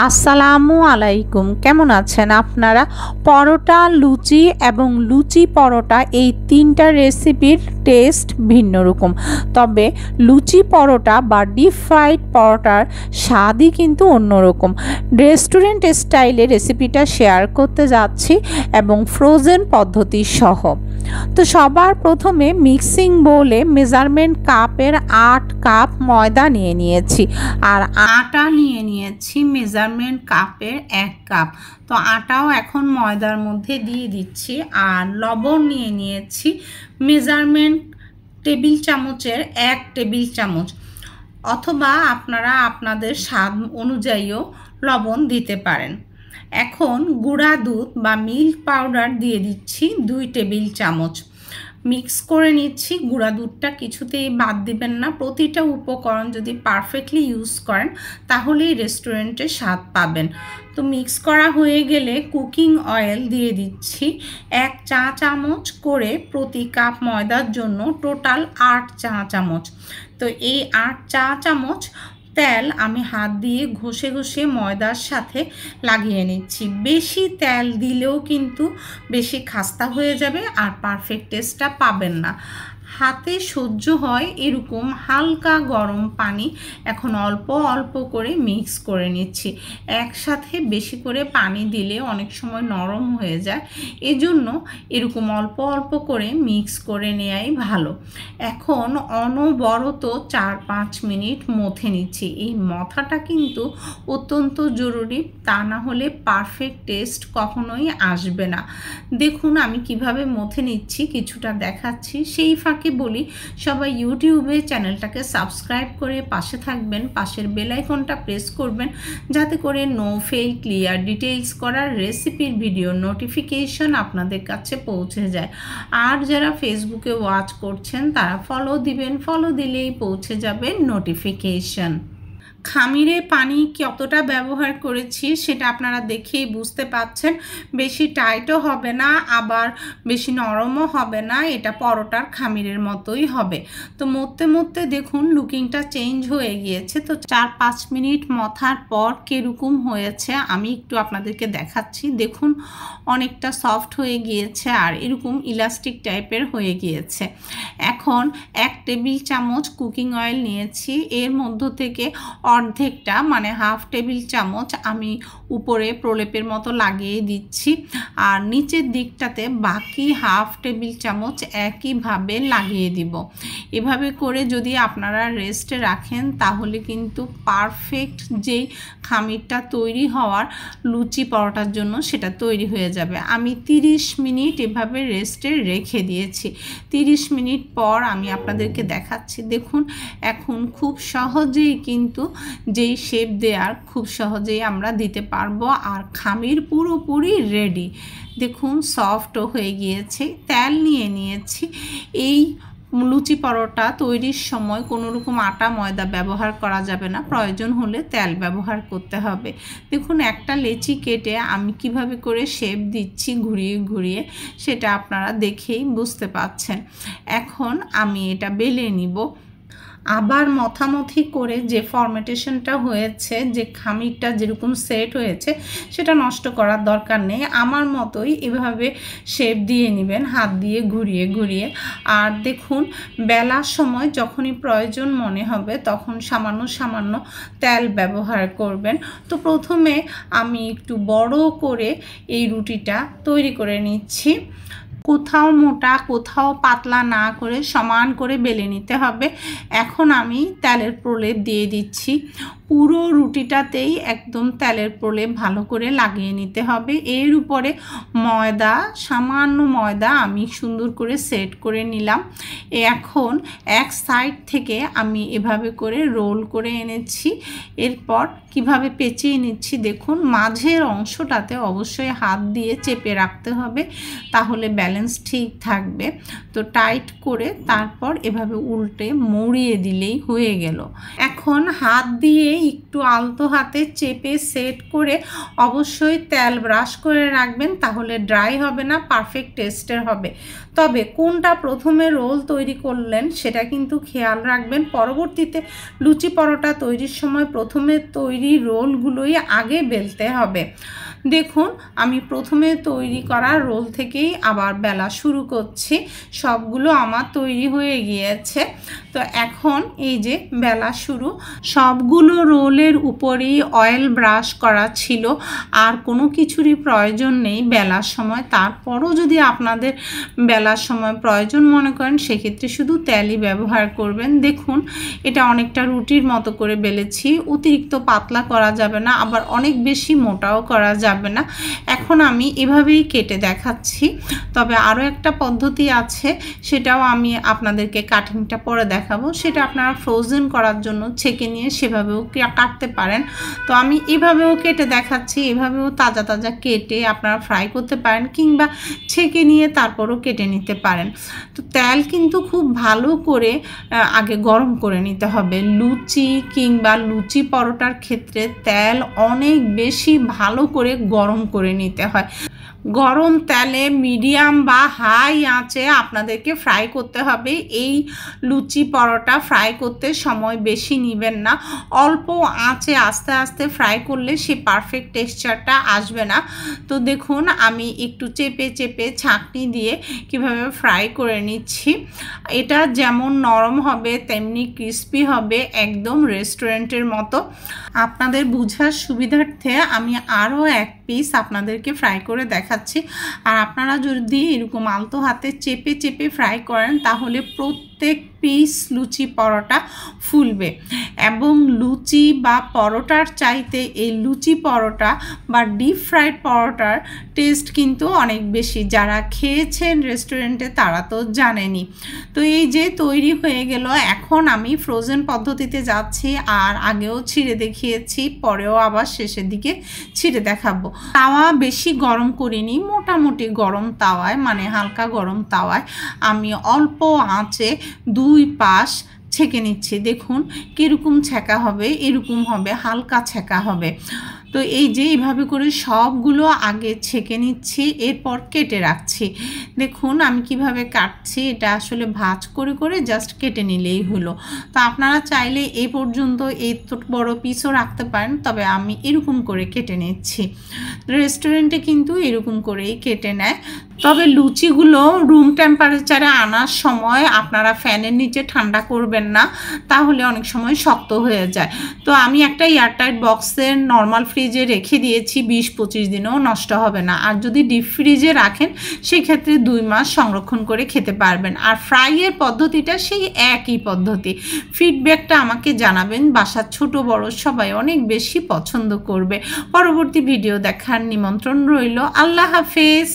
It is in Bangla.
আসসালামু আলাইকুম, কেমন আছেন আপনারা? পরোটা, লুচি এবং লুচি পরোটা এই তিনটা রেসিপির টেস্ট ভিন্ন রকম। তবে লুচি পরোটা বা ডিপ ফ্রাইড পরোটার স্বাদই কিন্তু অন্যরকম। রেস্টুরেন্ট স্টাইলে রেসিপিটা শেয়ার করতে যাচ্ছি এবং ফ্রোজেন পদ্ধতি সহ। তো সবার প্রথমে মিক্সিং বোলে মেজারমেন্ট কাপের 8 কাপ ময়দা নিয়ে নিয়েছি আর আটা নিয়ে নিয়েছি মেজারমেন্ট কাপের 1 কাপ। তো আটাও এখন ময়দার মধ্যে দিয়ে দিচ্ছি। আর লবণ নিয়ে নিয়েছি মেজারমেন্ট টেবিল চামচের 1 টেবিল চামচ, অথবা আপনারা আপনাদের স্বাদ অনুযায়ীও লবণ দিতে পারেন। এখন গুঁড়া দুধ বা মিল্ক পাউডার দিয়ে দিচ্ছি 2 টেবিল চামচ। মিক্স করে নিচ্ছি। গুঁড়া দুধটা কিছুতেই বাদ দিবেন না। প্রতিটা উপকরণ যদি পারফেক্টলি ইউজ করেন তাহলেই রেস্টুরেন্টে স্বাদ পাবেন। তো মিক্স করা হয়ে গেলে কুকিং অয়েল দিয়ে দিচ্ছি 1 চা চামচ করে প্রতি কাপ ময়দার জন্য, টোটাল 8 চা চামচ। তো এই 8 চা চামচ তেল আমি হাত দিয়ে ঘষে ঘষে ময়দার সাথে লাগিয়ে নিচ্ছি। বেশি তেল দিলেও কিন্তু বেশি খাস্তা হয়ে যাবে আর পারফেক্ট টেস্টটা পাবেন না। হাতে সহ্য হয় এরকম হালকা গরম পানি এখন অল্প অল্প করে মিক্স করে নিচ্ছি। একসাথে বেশি করে পানি দিলে অনেক সময় নরম হয়ে যায়, এজন্য এরকম অল্প অল্প করে মিক্স করে নেওয়াই ভালো। এখন অনবরত 4-5 মিনিট মথে নিচ্ছি। এই মথাটা কিন্তু অত্যন্ত জরুরি, তা না হলে পারফেক্ট টেস্ট কখনোই আসবে না। দেখুন আমি কিভাবে মথে নিচ্ছি, কিছুটা দেখাচ্ছি। সেই ফাঁকে বলি, সবাই ইউটিউবে চ্যানেলটাকে সাবস্ক্রাইব করে পাশে থাকবেন, পাশের বেল আইকনটা প্রেস করবেন যাতে করে নো ফেল ক্লিয়ার ডিটেইলস করার রেসিপির ভিডিও নোটিফিকেশন আপনাদের কাছে পৌঁছে যায়। আর যারা ফেসবুকে ওয়াচ করছেন তারা ফলো দিবেন, ফলো দিলেই পৌঁছে যাবে নোটিফিকেশন। খামিরে পানি কতটা ব্যবহার করেছি সেটা আপনারা দেখেই বুঝতে পাচ্ছেন। বেশি টাইটও হবে না, আবার বেশি নরমও হবে না, এটা পরোটার খামিরের মতোই হবে। তো মধ্যে মধ্যে দেখুন লুকিংটা চেঞ্জ হয়ে গিয়েছে। তো 4-5 মিনিট মথার পর কীরকম হয়েছে আমি একটু আপনাদেরকে দেখাচ্ছি। দেখুন অনেকটা সফট হয়ে গিয়েছে আর এরকম ইলাস্টিক টাইপের হয়ে গিয়েছে। এখন 1 টেবিল চামচ কুকিং অয়েল নিয়েছি, এর মধ্য থেকে অর্ধেকটা মানে হাফ টেবিল চামচ আমি উপরে প্রলেপের মতো লাগিয়ে দিচ্ছি আর নিচের দিকটাতে বাকি হাফ টেবিল চামচ একইভাবে লাগিয়ে দিব। এভাবে করে যদি আপনারা রেস্টে রাখেন তাহলে কিন্তু পারফেক্ট যেই খামিরটা তৈরি হওয়ার লুচি পরোটার জন্য সেটা তৈরি হয়ে যাবে। আমি 30 মিনিট এভাবে রেস্টে রেখে দিয়েছি। 30 মিনিট পর আমি আপনাদেরকে দেখাচ্ছি। দেখুন এখন খুব সহজেই কিন্তু যেই শেপ দেওয়ার খুব সহজেই আমরা দিতে পারবো আর খামির পুরোপুরি রেডি। দেখুন সফটও হয়ে গিয়েছে। তেল নিয়ে নিয়েছি। এই লুচি পরোটা তৈরির সময় কোনো রকম আটা ময়দা ব্যবহার করা যাবে না, প্রয়োজন হলে তেল ব্যবহার করতে হবে। দেখুন একটা লেচি কেটে আমি কিভাবে করে শেপ দিচ্ছি ঘুরিয়ে ঘুরিয়ে, সেটা আপনারা দেখেই বুঝতে পাচ্ছেন। এখন আমি এটা বেলে নিব। আবার মথামথি করে যে ফরমেটেশনটা হয়েছে, যে খামিরটা যেরকম সেট হয়েছে সেটা নষ্ট করার দরকার নেই। আমার মতোই এভাবে শেপ দিয়ে নেবেন হাত দিয়ে ঘুরিয়ে ঘুরিয়ে। আর দেখুন বেলার সময় যখনই প্রয়োজন মনে হবে তখন সামান্য সামান্য তেল ব্যবহার করবেন। তো প্রথমে আমি একটু বড় করে এই রুটিটা তৈরি করে নিচ্ছি। কোথাও মোটা কোথাও পাতলা না করে সমান করে বেলে নিতে হবে। এখন আমি তেলের প্রলেপ দিয়ে দিচ্ছি। পুরো রুটিটাতেই একদম তেলের প্রলেপ ভালো করে লাগিয়ে নিতে হবে। এর উপরে ময়দা, সামান্য ময়দা আমি সুন্দর করে সেট করে নিলাম। এখন এক সাইড থেকে আমি এভাবে করে রোল করে এনেছি। এরপর কিভাবে পেঁচিয়ে নিচ্ছি দেখুন। মাঝের অংশটাতে অবশ্যই হাত দিয়ে চেপে রাখতে হবে, তাহলে ব্যালেন্স ঠিক থাকবে। তো টাইট করে তারপর এভাবে উল্টে মুড়িয়ে দিলেই হয়ে গেল। এখন হাত দিয়ে একটু আলতো হাতে চেপে সেট করে অবশ্যই তেল ব্রাশ করে রাখবেন, তাহলে ড্রাই হবে না, পারফেক্ট টেস্টের হবে। তবে কোনটা প্রথমে রোল তৈরি করলেন সেটা কিন্তু খেয়াল রাখবেন। পরবর্তীতে লুচি পরোটা তৈরির সময় প্রথমে তৈরি রোলগুলোই আগে বেলতে হবে। দেখুন আমি প্রথমে তৈরি করা রোল থেকেই আবার বেলা শুরু করছি। সবগুলো আমার তৈরি হয়ে গিয়েছে। তো এখন এই যে বেলা শুরু, সবগুলো রোলের উপরেই অয়েল ব্রাশ করা ছিল, আর কোনো কিছুরই প্রয়োজন নেই বেলার সময়। তারপরও যদি আপনাদের বেলার সময় প্রয়োজন মনে করেন সেক্ষেত্রে শুধু তেলই ব্যবহার করবেন। দেখুন এটা অনেকটা রুটির মতো করে বেলেছি, অতিরিক্ত পাতলা করা যাবে না, আবার অনেক বেশি মোটাও করা যাবে না। এখন আমি এভাবেই কেটে দেখাচ্ছি। তবে আরও একটা পদ্ধতি আছে, সেটাও আমি আপনাদেরকে কাটিংটা পরে দেখাবো। সেটা আপনারা ফ্রোজেন করার জন্য ছেঁকে নিয়ে সেভাবেও কাটতে পারেন। তো আমি এভাবেও কেটে দেখাচ্ছি, এভাবেও তাজা তাজা কেটে আপনারা ফ্রাই করতে পারেন, কিংবা ছেঁকে নিয়ে তারপরও কেটে নিতে পারেন। তো তেল কিন্তু খুব ভালো করে আগে গরম করে নিতে হবে। লুচি কিংবা লুচি পরোটার ক্ষেত্রে তেল অনেক বেশি ভালো করে গরম করে নিতে হয়। গরম তেলে মিডিয়াম বা হাই আঁচে আপনাদেরকে ফ্রাই করতে হবে। এই লুচি পরোটা ফ্রাই করতে সময় বেশি নেবেন না, অল্প আঁচে আস্তে আস্তে ফ্রাই করলে সেই পারফেক্ট টেক্সচারটা আসবে না। তো দেখুন আমি একটু চেপে চেপে ছাঁকনি দিয়ে কিভাবে ফ্রাই করে নিচ্ছি। এটা যেমন নরম হবে তেমনি ক্রিস্পি হবে, একদম রেস্টুরেন্টের মতো। আপনাদের বোঝার সুবিধার্থে আমি আরও এক পিস আপনাদেরকে ফ্রাই করে দেখাচ্ছি। আর আপনারা যদি এরকম আলতো হাতে চেপে চেপে ফ্রাই করেন তাহলে প্রত্যেক পিস লুচি পরোটা ফুলবে। এবং লুচি বা পরোটার চাইতে এই লুচি পরোটা বা ডিপ ফ্রাইড পরোটার টেস্ট কিন্তু অনেক বেশি। যারা খেয়েছেন রেস্টুরেন্টে তারা তো জানেনই। তো এই যে তৈরি হয়ে গেল, এখন আমি ফ্রোজেন পদ্ধতিতে যাচ্ছি। আর আগেও ছিঁড়ে দেখিয়েছি, পরেও আবার শেষের দিকে ছিঁড়ে দেখাবো। তাওয়া বেশি গরম করিনি, মোটামুটি গরম তাওয়ায়, মানে হালকা গরম তাওয়ায় আমি অল্প আঁচে দুই পাশ ছেঁকে নিচ্ছি। দেখুন কীরকম ছেঁকা হবে, এরকম হবে, হালকা ছেঁকা হবে। তো এই যে এইভাবে করে সবগুলো আগে ছেঁকে নিচ্ছি, এরপর কেটে রাখছি। দেখুন আমি কিভাবে কাটছি, এটা আসলে ভাঁজ করে করে জাস্ট কেটে নিলেই হলো। তো আপনারা চাইলে এই পর্যন্ত এই বড় পিসও রাখতে পারেন, তবে আমি এরকম করে কেটে নিচ্ছি। রেস্টুরেন্টে কিন্তু এরকম করেই কেটে নেয়। তবে লুচিগুলো রুম টেম্পারেচারে আনার সময় আপনারা ফ্যানের নিচে ঠান্ডা করবেন না, তাহলে অনেক সময় শক্ত হয়ে যায়। তো আমি একটা এয়ারটাইট বক্সের নর্মাল ফ্রিজে রেখে দিয়েছি, 20-25 দিনেও নষ্ট হবে না। আর যদি ডিপ ফ্রিজে রাখেন সেক্ষেত্রে 2 মাস সংরক্ষণ করে খেতে পারবেন। আর ফ্রাইয়ের পদ্ধতিটা সেই একই পদ্ধতি। ফিডব্যাকটা আমাকে জানাবেন, বাসার ছোট বড় সবাই অনেক বেশি পছন্দ করবে। পরবর্তী ভিডিও দেখার নিমন্ত্রণ রইল। আল্লাহ হাফেজ।